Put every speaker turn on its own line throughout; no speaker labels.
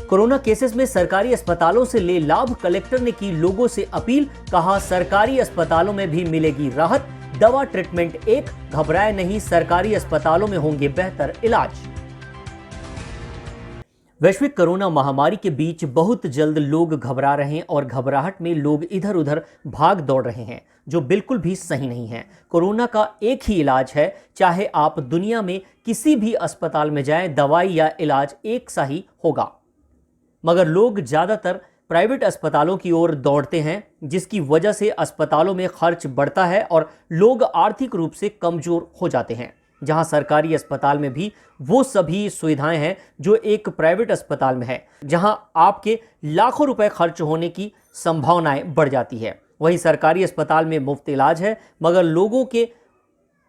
Corona cases में सरकारी अस्पतालों से ले लाभ, कलेक्टर ने की लोगों से अपील। कहा सरकारी अस्पतालों में भी मिलेगी राहत, दवा ट्रीटमेंट एक, घबराए नहीं, सरकारी अस्पतालों में होंगे बेहतर इलाज। वैश्विक कोरोना महामारी के बीच बहुत जल्द लोग घबरा रहे हैं और घबराहट में लोग इधर उधर भाग दौड़ रहे हैं, जो बिल्कुल भी सही नहीं है। कोरोना का एक ही इलाज है, चाहे आप दुनिया में किसी भी अस्पताल में जाएं, दवाई या इलाज एक सा ही होगा। मगर लोग ज़्यादातर प्राइवेट अस्पतालों की ओर दौड़ते हैं, जिसकी वजह से अस्पतालों में खर्च बढ़ता है और लोग आर्थिक रूप से कमज़ोर हो जाते हैं। जहां सरकारी अस्पताल में भी वो सभी सुविधाएं हैं जो एक प्राइवेट अस्पताल में है, जहां आपके लाखों रुपए खर्च होने की संभावनाएं बढ़ जाती है। वहीं सरकारी अस्पताल में मुफ्त इलाज है, मगर लोगों के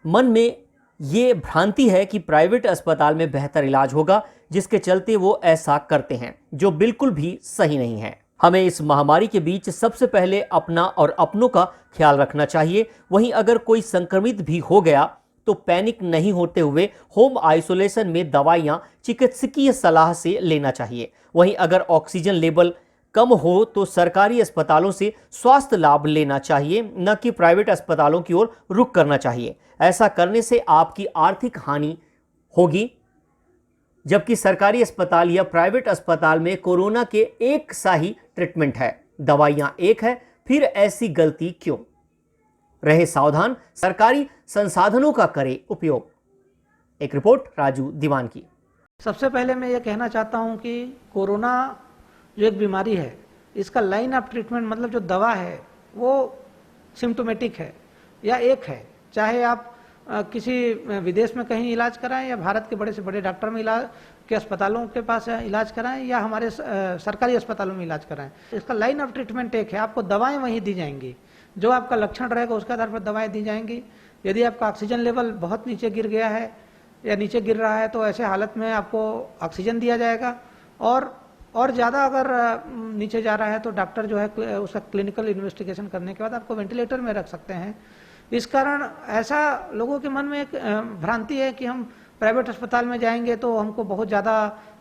मन में ये भ्रांति है कि प्राइवेट अस्पताल में बेहतर इलाज होगा, जिसके चलते वो ऐसा करते हैं, जो बिल्कुल भी सही नहीं है। हमें इस महामारी के बीच सबसे पहले अपना और अपनों का ख्याल रखना चाहिए। वहीं अगर कोई संक्रमित भी हो गया तो पैनिक नहीं होते हुए होम आइसोलेशन में दवाइयां चिकित्सकीय सलाह से लेना चाहिए। वहीं अगर ऑक्सीजन लेवल कम हो तो सरकारी अस्पतालों से स्वास्थ्य लाभ लेना चाहिए, न कि प्राइवेट अस्पतालों की ओर रुख करना चाहिए। ऐसा करने से आपकी आर्थिक हानि होगी, जबकि सरकारी अस्पताल या प्राइवेट अस्पताल में कोरोना के एक सा ही ट्रीटमेंट है, दवाइयां एक है, फिर ऐसी गलती क्यों? रहे सावधान, सरकारी संसाधनों का करें उपयोग। एक रिपोर्ट राजू दीवान की।
सबसे पहले मैं ये कहना चाहता हूं कि कोरोना जो एक बीमारी है, इसका लाइन ऑफ ट्रीटमेंट मतलब जो दवा है वो सिम्टोमेटिक है या एक है। चाहे आप किसी विदेश में कहीं इलाज कराएं या भारत के बड़े से बड़े डॉक्टर में इलाज के अस्पतालों के पास इलाज कराएं या हमारे सरकारी अस्पतालों में इलाज कराएं, इसका लाइन ऑफ ट्रीटमेंट एक है। आपको दवाएं वहीं दी जाएंगी, जो आपका लक्षण रहेगा उसके आधार पर दवाएं दी जाएंगी। यदि आपका ऑक्सीजन लेवल बहुत नीचे गिर गया है या नीचे गिर रहा है तो ऐसे हालत में आपको ऑक्सीजन दिया जाएगा, और ज़्यादा अगर नीचे जा रहा है तो डॉक्टर जो है उसका क्लिनिकल इन्वेस्टिगेशन करने के बाद आपको वेंटिलेटर में रख सकते हैं। इस कारण ऐसा लोगों के मन में एक भ्रांति है कि हम प्राइवेट अस्पताल में जाएंगे तो हमको बहुत ज़्यादा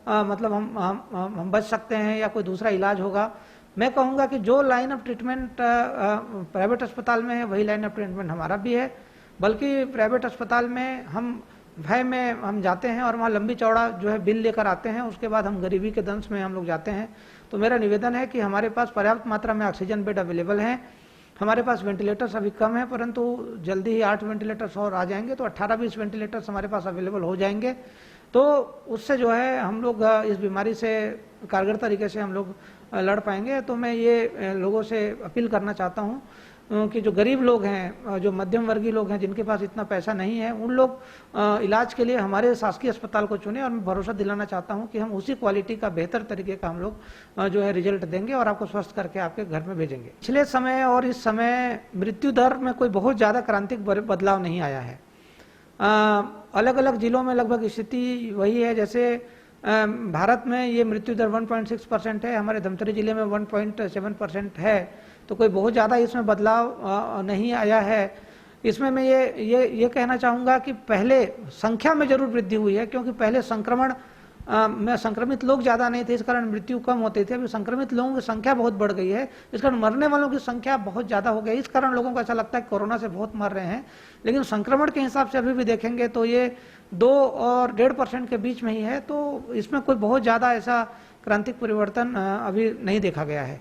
मतलब हम बच सकते हैं या कोई दूसरा इलाज होगा। मैं कहूँगा कि जो लाइन ऑफ ट्रीटमेंट प्राइवेट अस्पताल में है वही लाइन ऑफ ट्रीटमेंट हमारा भी है, बल्कि प्राइवेट अस्पताल में हम भय में हम जाते हैं और वहाँ लंबी चौड़ा जो है बिल लेकर आते हैं, उसके बाद हम गरीबी के दंश में हम लोग जाते हैं। तो मेरा निवेदन है कि हमारे पास पर्याप्त मात्रा में ऑक्सीजन बेड अवेलेबल हैं, हमारे पास वेंटिलेटर्स अभी कम है, परंतु जल्दी ही 8 वेंटिलेटर्स और आ जाएंगे, तो 18-20 वेंटिलेटर्स हमारे पास अवेलेबल हो जाएंगे। तो उससे जो है हम लोग इस बीमारी से कारगर तरीके से हम लोग लड़ पाएंगे। तो मैं ये लोगों से अपील करना चाहता हूँ कि जो गरीब लोग हैं, जो मध्यम वर्गीय लोग हैं, जिनके पास इतना पैसा नहीं है, उन लोग इलाज के लिए हमारे शासकीय अस्पताल को चुने। और मैं भरोसा दिलाना चाहता हूं कि हम उसी क्वालिटी का बेहतर तरीके का हम लोग जो है रिजल्ट देंगे और आपको स्वस्थ करके आपके घर में भेजेंगे। पिछले समय और इस समय मृत्यु दर में कोई बहुत ज़्यादा क्रांतिक बदलाव नहीं आया है। अलग अलग जिलों में लगभग स्थिति वही है। जैसे भारत में ये मृत्यु दर 1.6% है, हमारे धमतरी जिले में 1.7% है, तो कोई बहुत ज़्यादा इसमें बदलाव नहीं आया है। इसमें मैं ये कहना चाहूँगा कि पहले संख्या में जरूर वृद्धि हुई है, क्योंकि पहले संक्रमण में संक्रमित लोग ज़्यादा नहीं थे, इस कारण मृत्यु कम होती थी। अभी संक्रमित लोगों की संख्या बहुत बढ़ गई है, इस कारण मरने वालों की संख्या बहुत ज़्यादा हो गई। इस कारण लोगों को ऐसा लगता है कि कोरोना से बहुत मर रहे हैं, लेकिन संक्रमण के हिसाब से अभी भी देखेंगे तो ये 2 और 1.5% के बीच में ही है। तो इसमें कोई बहुत ज़्यादा ऐसा क्रांतिक परिवर्तन अभी नहीं देखा गया है।